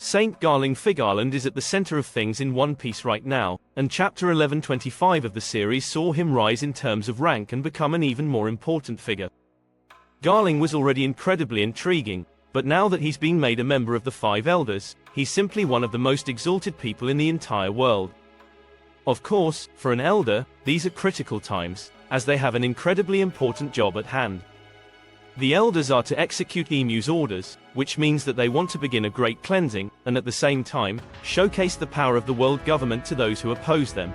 Saint Garling Figarland is at the center of things in One Piece right now, and Chapter 1125 of the series saw him rise in terms of rank and become an even more important figure. Garling was already incredibly intriguing, but now that he's been made a member of the Five Elders, he's simply one of the most exalted people in the entire world. Of course, for an elder, these are critical times, as they have an incredibly important job at hand. The elders are to execute Emu's orders, which means that they want to begin a great cleansing, and at the same time, showcase the power of the world government to those who oppose them.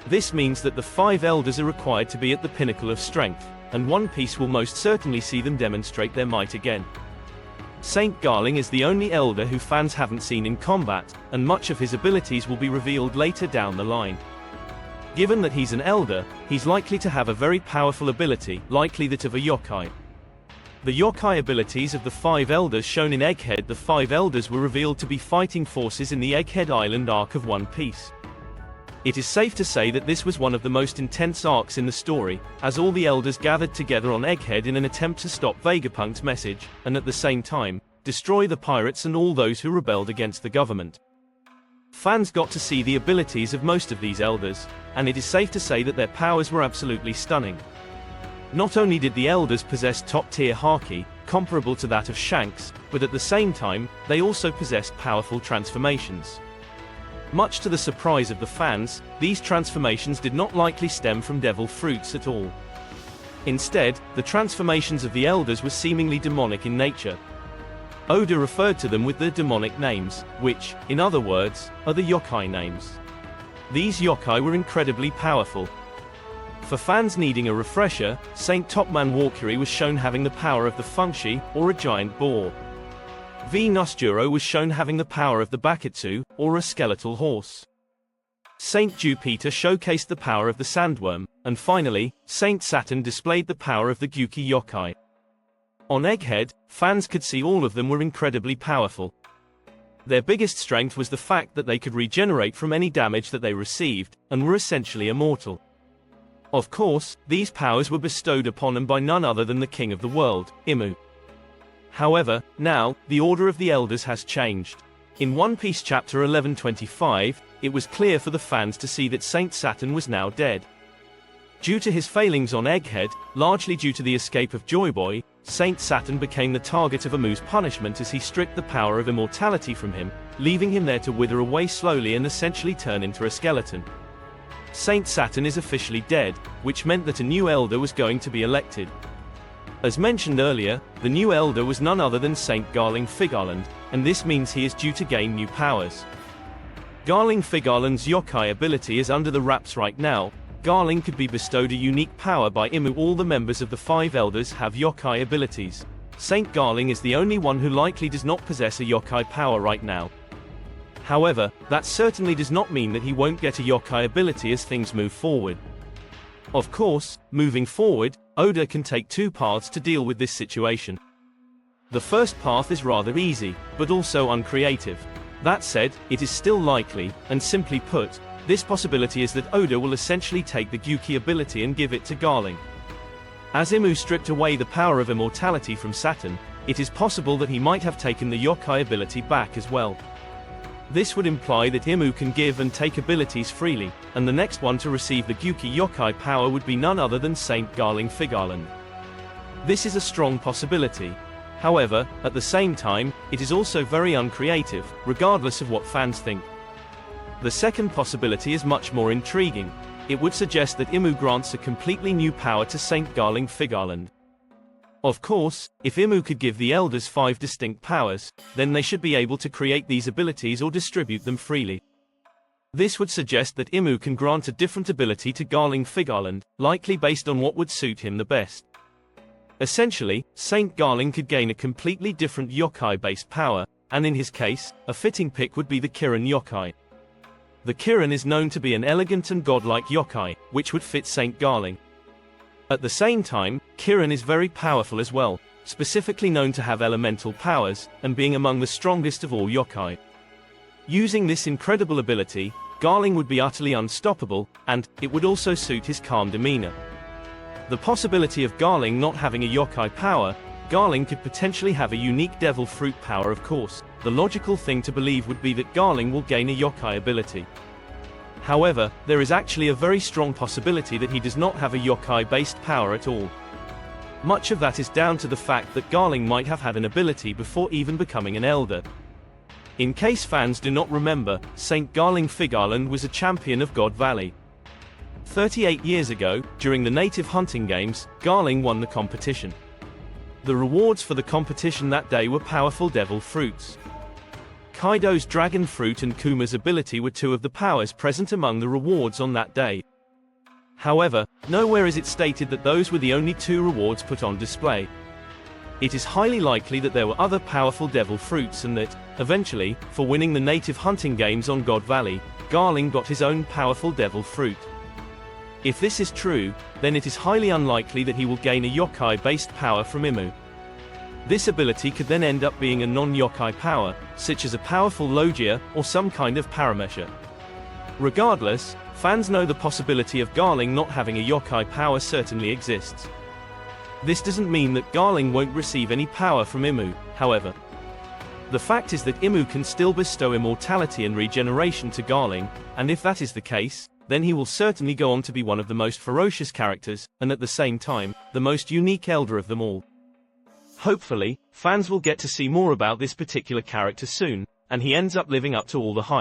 This means that the Five Elders are required to be at the pinnacle of strength, and One Piece will most certainly see them demonstrate their might again. Saint Garling is the only elder who fans haven't seen in combat, and much of his abilities will be revealed later down the line. Given that he's an elder, he's likely to have a very powerful ability, likely that of a yokai. The yokai abilities of the Five Elders shown in Egghead. The Five Elders were revealed to be fighting forces in the Egghead Island arc of One Piece. It is safe to say that this was one of the most intense arcs in the story, as all the elders gathered together on Egghead in an attempt to stop Vegapunk's message, and at the same time, destroy the pirates and all those who rebelled against the government. Fans got to see the abilities of most of these elders, and it is safe to say that their powers were absolutely stunning. Not only did the elders possess top-tier haki, comparable to that of Shanks, but at the same time, they also possessed powerful transformations. Much to the surprise of the fans, these transformations did not likely stem from devil fruits at all. Instead, the transformations of the elders were seemingly demonic in nature. Oda referred to them with their demonic names, which, in other words, are the yokai names. These yokai were incredibly powerful. For fans needing a refresher, Saint Topman Walkyrie was shown having the power of the Funshi, or a giant boar. V. Nusjuro was shown having the power of the Baketsu, or a skeletal horse. Saint Jupiter showcased the power of the sandworm, and finally, Saint Saturn displayed the power of the Gyuki yokai. On Egghead, fans could see all of them were incredibly powerful. Their biggest strength was the fact that they could regenerate from any damage that they received, and were essentially immortal. Of course, these powers were bestowed upon them by none other than the king of the world, Imu. However, now, the order of the elders has changed. In One Piece Chapter 1125, it was clear for the fans to see that Saint Saturn was now dead. Due to his failings on Egghead, largely due to the escape of Joy Boy, Saint Saturn became the target of Imu's punishment as he stripped the power of immortality from him, leaving him there to wither away slowly and essentially turn into a skeleton. Saint Saturn is officially dead, which meant that a new elder was going to be elected. As mentioned earlier, the new elder was none other than Saint Garling Figarland, and this means he is due to gain new powers. Garling Figarland's yokai ability is under the wraps right now. Garling could be bestowed a unique power by Imu. All the members of the Five Elders have yokai abilities. Saint Garling is the only one who likely does not possess a yokai power right now. However, that certainly does not mean that he won't get a yokai ability as things move forward. Of course, moving forward, Oda can take two paths to deal with this situation. The first path is rather easy, but also uncreative. That said, it is still likely, and simply put, this possibility is that Oda will essentially take the Gyuki ability and give it to Garling. As Imu stripped away the power of immortality from Saturn, it is possible that he might have taken the yokai ability back as well. This would imply that Imu can give and take abilities freely, and the next one to receive the Gyuki yokai power would be none other than Saint Garling Figarland. This is a strong possibility. However, at the same time, it is also very uncreative, regardless of what fans think. The second possibility is much more intriguing. It would suggest that Imu grants a completely new power to Saint Garling Figarland. Of course, if Imu could give the elders 5 distinct powers, then they should be able to create these abilities or distribute them freely. This would suggest that Imu can grant a different ability to Garling Figarland, likely based on what would suit him the best. Essentially, Saint Garling could gain a completely different yokai-based power, and in his case, a fitting pick would be the Kirin yokai. The Kirin is known to be an elegant and godlike yokai, which would fit Saint Garling. At the same time, Kirin is very powerful as well, specifically known to have elemental powers, and being among the strongest of all yokai. Using this incredible ability, Garling would be utterly unstoppable, and it would also suit his calm demeanor. The possibility of Garling not having a yokai power Garling could potentially have a unique devil fruit power. Of course, the logical thing to believe would be that Garling will gain a yokai ability. However, there is actually a very strong possibility that he does not have a yokai-based power at all. Much of that is down to the fact that Garling might have had an ability before even becoming an elder. In case fans do not remember, Saint Garling Figarland was a champion of God Valley. 38 years ago, during the native hunting games, Garling won the competition. The rewards for the competition that day were powerful devil fruits. Kaido's dragon fruit and Kuma's ability were two of the powers present among the rewards on that day. However, nowhere is it stated that those were the only two rewards put on display. It is highly likely that there were other powerful devil fruits and that, eventually, for winning the native hunting games on God Valley, Garling got his own powerful devil fruit. If this is true, then it is highly unlikely that he will gain a yokai-based power from Imu. This ability could then end up being a non-yokai power, such as a powerful Logia or some kind of paramesha. Regardless, fans know the possibility of Garling not having a yokai power certainly exists. This doesn't mean that Garling won't receive any power from Imu, however. The fact is that Imu can still bestow immortality and regeneration to Garling, and if that is the case, then he will certainly go on to be one of the most ferocious characters, and at the same time, the most unique elder of them all. Hopefully, fans will get to see more about this particular character soon, and he ends up living up to all the hype.